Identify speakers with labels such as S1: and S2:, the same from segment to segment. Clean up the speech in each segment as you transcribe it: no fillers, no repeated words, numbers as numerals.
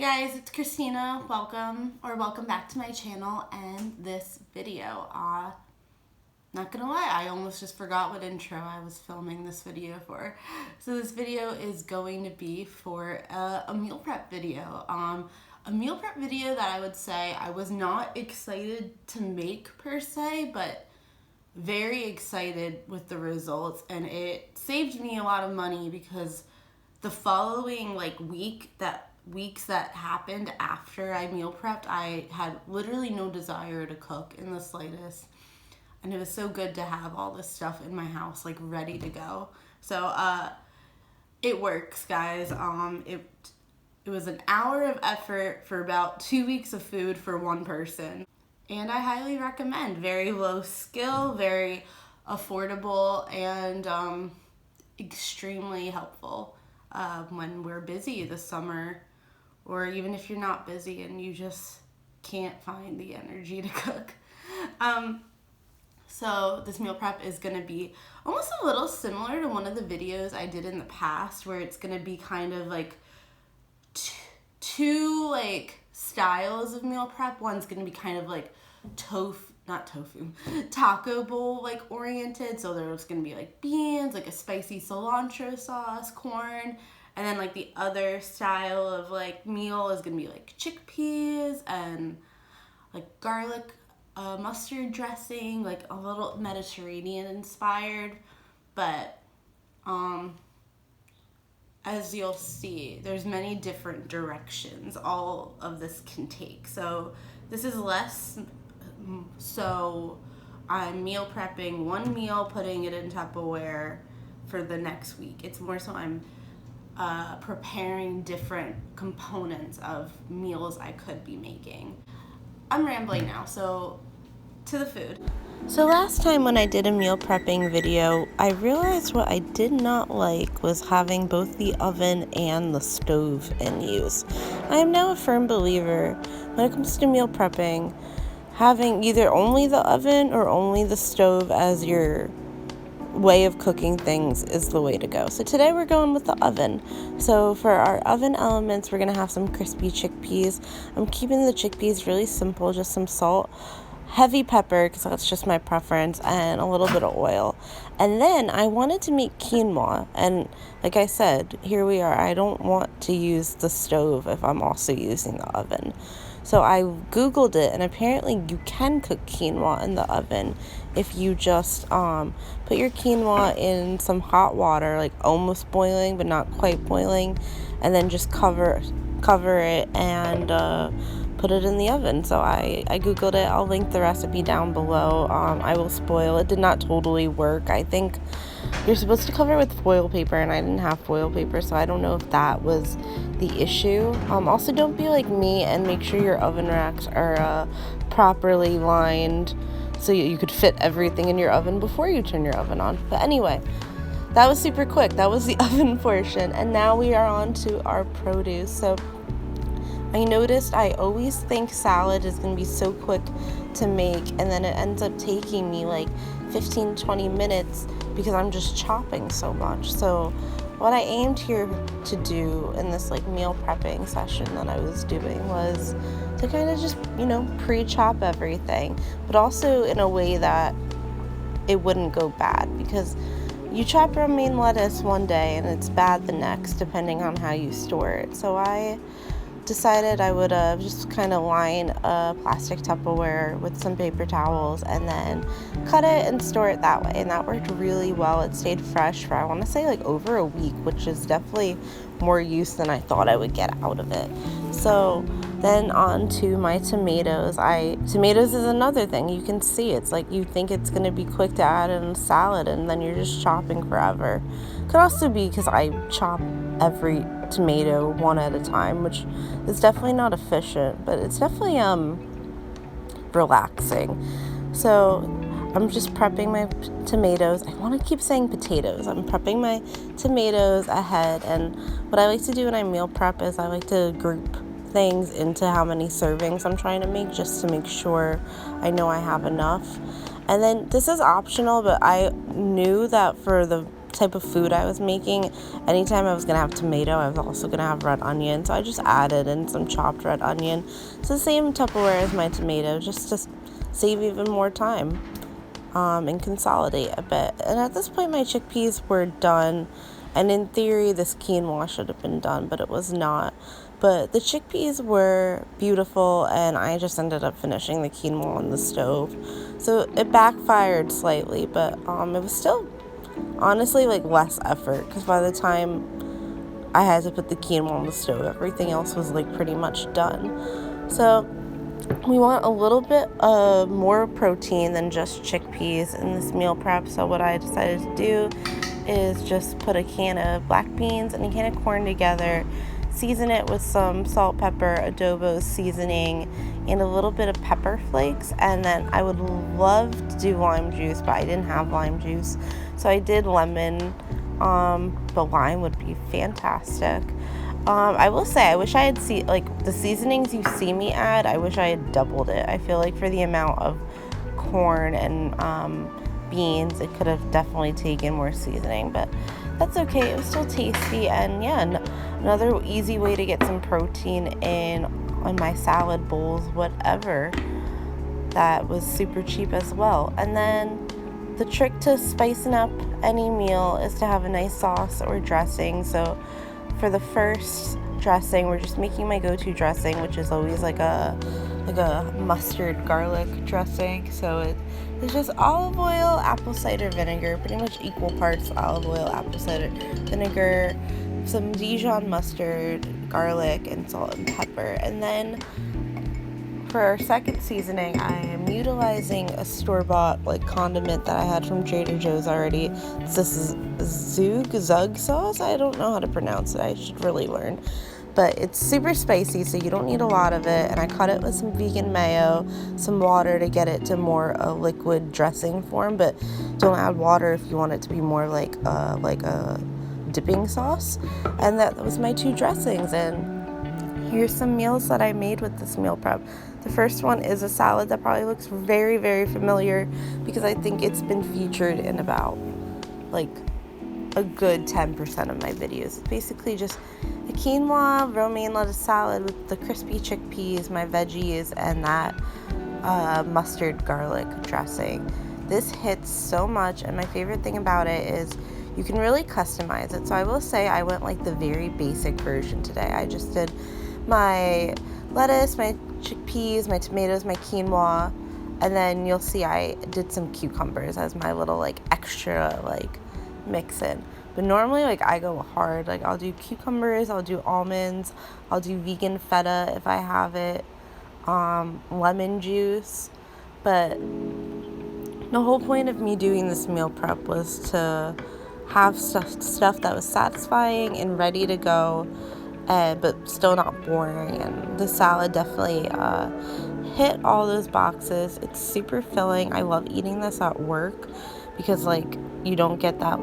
S1: guys, it's Christina. Welcome back to my channel and this video. Not gonna lie, I almost just forgot what intro I was filming this video for. So this video is going to be for a meal prep video. A meal prep video that I would say I was not excited to make per se, but very excited with the results, and it saved me a lot of money because the following weeks that happened after I meal prepped, I had literally no desire to cook in the slightest, and it was so good to have all this stuff in my house ready to go. So it works, guys. It was an hour of effort for about 2 weeks of food for one person, and I highly recommend. Very low skill, very affordable, and extremely helpful when we're busy this summer, or even if you're not busy and you just can't find the energy to cook. So this meal prep is going to be almost a little similar to one of the videos I did in the past, where it's going to be kind of two styles of meal prep. One's going to be kind of taco bowl oriented. So there's going to be beans, a spicy cilantro sauce, corn, and then the other style of meal is going to be chickpeas and garlic mustard dressing, a little Mediterranean inspired. But as you'll see, there's many different directions all of this can take. So this is less so I'm meal prepping one meal, putting it in Tupperware for the next week. It's more so I'm preparing different components of meals I could be making. I'm rambling now, so to the food. So last time when I did a meal prepping video, I realized what I did not like was having both the oven and the stove in use. I am now a firm believer when it comes to meal prepping, having either only the oven or only the stove as your way of cooking things is the way to go. So today we're going with the oven. So for our oven elements, we're going to have some crispy chickpeas. I'm keeping the chickpeas really simple, just some salt, heavy pepper, because that's just my preference, and a little bit of oil. And then I wanted to make quinoa, and like I said, here we are. I don't want to use the stove if I'm also using the oven. So I Googled it, and apparently you can cook quinoa in the oven if you just put your quinoa in some hot water, almost boiling but not quite boiling, and then just cover it and put it in the oven. So I Googled it. I'll link the recipe down below. I will spoil. It did not totally work. I think you're supposed to cover it with foil paper, and I didn't have foil paper, so I don't know if that was the issue. Also, don't be like me and make sure your oven racks are properly lined so you could fit everything in your oven before you turn your oven on. But anyway, that was super quick. That was the oven portion, and now we are on to our produce. So I noticed I always think salad is going to be so quick to make, and then it ends up taking me 15-20 minutes because I'm just chopping so much. So what I aimed here to do in this meal prepping session that I was doing was to kind of just, pre-chop everything, but also in a way that it wouldn't go bad, because you chop romaine lettuce one day and it's bad the next, depending on how you store it. So I decided I would just kind of line a plastic Tupperware with some paper towels and then cut it and store it that way, and that worked really well. It stayed fresh for, I want to say, over a week, which is definitely more use than I thought I would get out of it. So then on to my tomatoes. Tomatoes is another thing. You can see it's you think it's going to be quick to add in a salad, and then you're just chopping forever. Could also be because I chop every tomato one at a time, which is definitely not efficient, but it's definitely relaxing. So I'm just prepping my tomatoes. I want to keep saying potatoes. I'm prepping my tomatoes ahead, and what I like to do when I meal prep is I like to group things into how many servings I'm trying to make, just to make sure I know I have enough. And then this is optional, but I knew that for the type of food I was making, anytime I was going to have tomato, I was also going to have red onion. So I just added in some chopped red onion. It's the same Tupperware as my tomato, just to save even more time and consolidate a bit. And at this point, my chickpeas were done. And in theory, this quinoa should have been done, but it was not. But the chickpeas were beautiful, and I just ended up finishing the quinoa on the stove. So it backfired slightly, but it was still honestly like less effort, because by the time I had to put the quinoa on the stove, everything else was like pretty much done. So we want a little bit more protein than just chickpeas in this meal prep. So what I decided to do is just put a can of black beans and a can of corn together, season it with some salt, pepper, adobo seasoning, and a little bit of pepper flakes. And then I would love to do lime juice, but I didn't have lime juice, so I did lemon, but lime would be fantastic. I will say, I wish I had the seasonings you see me add, I wish I had doubled it. I feel like for the amount of corn and beans, it could have definitely taken more seasoning, but that's okay. It was still tasty, and yeah, another easy way to get some protein in on my salad bowls, whatever. That was super cheap as well. And then the trick to spicing up any meal is to have a nice sauce or dressing. So for the first dressing, we're just making my go-to dressing, which is always like a mustard garlic dressing. So it's just olive oil, apple cider vinegar, pretty much equal parts olive oil, apple cider vinegar, some Dijon mustard, garlic, and salt and pepper. And then for our second seasoning, I am utilizing a store-bought condiment that I had from Trader Joe's already. This is Zug sauce. I don't know how to pronounce it. I should really learn. But it's super spicy, so you don't need a lot of it. And I cut it with some vegan mayo, some water to get it to more a liquid dressing form. But don't add water if you want it to be more like a dipping sauce. And that was my two dressings. And here's some meals that I made with this meal prep. The first one is a salad that probably looks very, very familiar, because I think it's been featured in about a good 10% of my videos. It's basically just a quinoa, romaine lettuce salad with the crispy chickpeas, my veggies, and that mustard garlic dressing. This hits so much, and my favorite thing about it is you can really customize it. So I will say I went the very basic version today. I just did my lettuce, my chickpeas, my tomatoes, my quinoa, and then you'll see I did some cucumbers as my little extra mix in. But normally I go hard. I'll do cucumbers, I'll do almonds, I'll do vegan feta if I have it, lemon juice. But the whole point of me doing this meal prep was to have stuff that was satisfying and ready to go, but still not boring. And the salad definitely hit all those boxes. It's super filling. I love eating this at work because you don't get that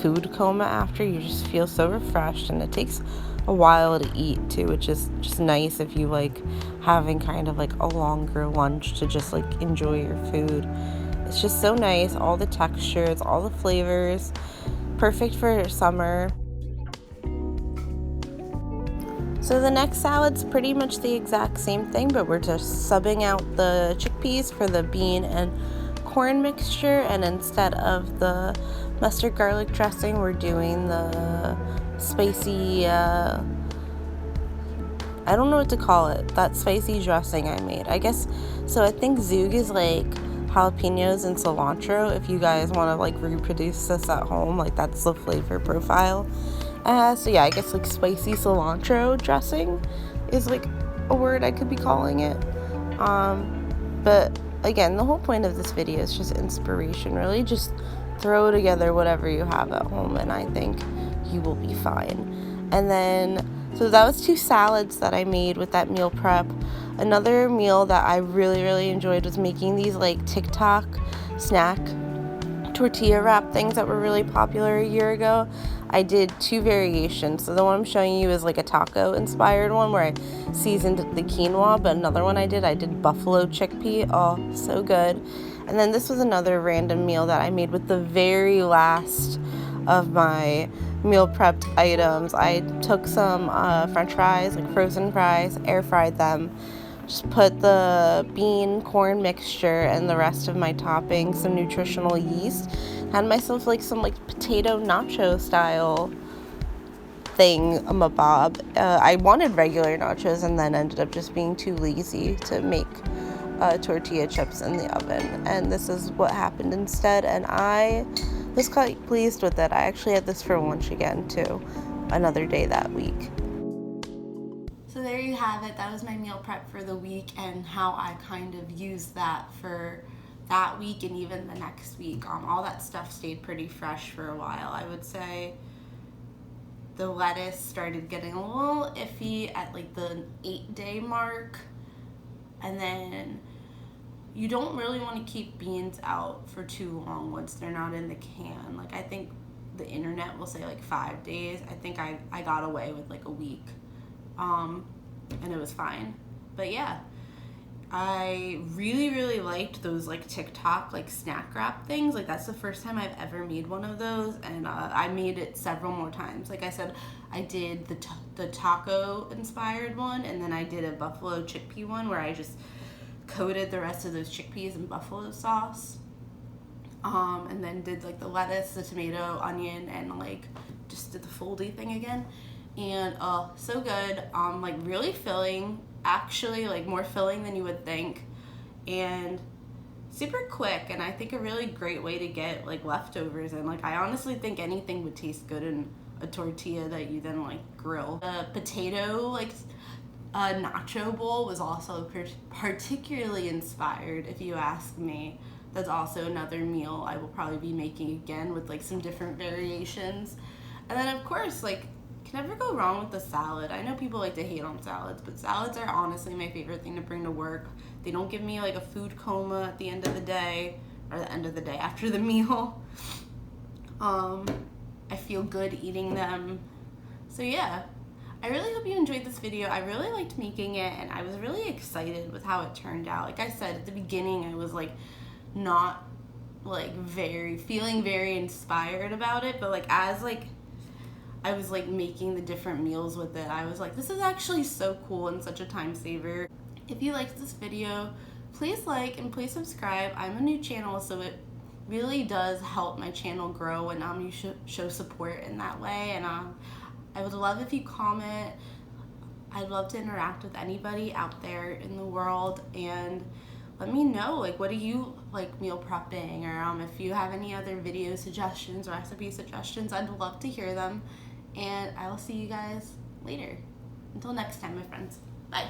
S1: food coma after. You just feel so refreshed, and it takes a while to eat too, which is just nice if you having kind of a longer lunch to just enjoy your food. It's just so nice, all the textures, all the flavors, perfect for summer. So the next salad's pretty much the exact same thing, but we're just subbing out the chickpeas for the bean and corn mixture, and instead of the mustard garlic dressing, we're doing the spicy, I don't know what to call it, that spicy dressing I made. I guess, so I think Zug is jalapenos and cilantro. If you guys want to reproduce this at home, that's the flavor profile. So yeah, I guess spicy cilantro dressing is a word I could be calling it. But again, the whole point of this video is just inspiration. Really just throw together whatever you have at home, and I think you will be fine. And then, so that was two salads that I made with that meal prep. Another meal that I really, really enjoyed was making these TikTok snack tortilla wrap things that were really popular a year ago. I did two variations. So the one I'm showing you is a taco inspired one where I seasoned the quinoa, but another one I did buffalo chickpea. Oh, so good. And then this was another random meal that I made with the very last of my meal prepped items. I took some french fries, like frozen fries, air fried them, just put the bean corn mixture and the rest of my toppings, some nutritional yeast, had myself like some like potato nacho style thing-a-mabob. I wanted regular nachos and then ended up just being too lazy to make tortilla chips in the oven, and this is what happened instead, and I was quite pleased with it. I actually had this for lunch again too, another day that week. So there you have it. That was my meal prep for the week and how I kind of used that for that week and even the next week. All that stuff stayed pretty fresh for a while. I would say the lettuce started getting a little iffy at like the 8-day mark, and then you don't really want to keep beans out for too long once they're not in the can. Like, I think the internet will say like 5 days. I think I got away with like a week, and it was fine. But yeah, I really liked those like TikTok like snack wrap things. Like, that's the first time I've ever made one of those, and I made it several more times. Like I said, I did the taco inspired one, and then I did a buffalo chickpea one where I just coated the rest of those chickpeas in buffalo sauce, and then did like the lettuce, the tomato, onion, and like just did the foldy thing again, and so good. Like really filling, actually, like more filling than you would think, and super quick, and I think a really great way to get like leftovers in. Like, I honestly think anything would taste good in a tortilla that you then like grill. The potato like nacho bowl was also particularly inspired, if you ask me. That's also another meal I will probably be making again with like some different variations. And then of course, like, can never go wrong with the salad. I know people like to hate on salads, but salads are honestly my favorite thing to bring to work. They don't give me like a food coma at the end of the day, or the end of the day after the meal. I feel good eating them. So yeah, I really hope you enjoyed this video. I really liked making it, and I was really excited with how it turned out. Like I said at the beginning, I was like not like feeling very inspired about it, but like as like I was like making the different meals with it, I was like, this is actually so cool and such a time saver. If you liked this video, please like and please subscribe. I'm a new channel, so it really does help my channel grow, and you should show support in that way. And I would love if you comment. I'd love to interact with anybody out there in the world, and let me know, like, what do you like meal prepping, or if you have any other video suggestions or recipe suggestions, I'd love to hear them. And I will see you guys later. Until next time, my friends. Bye.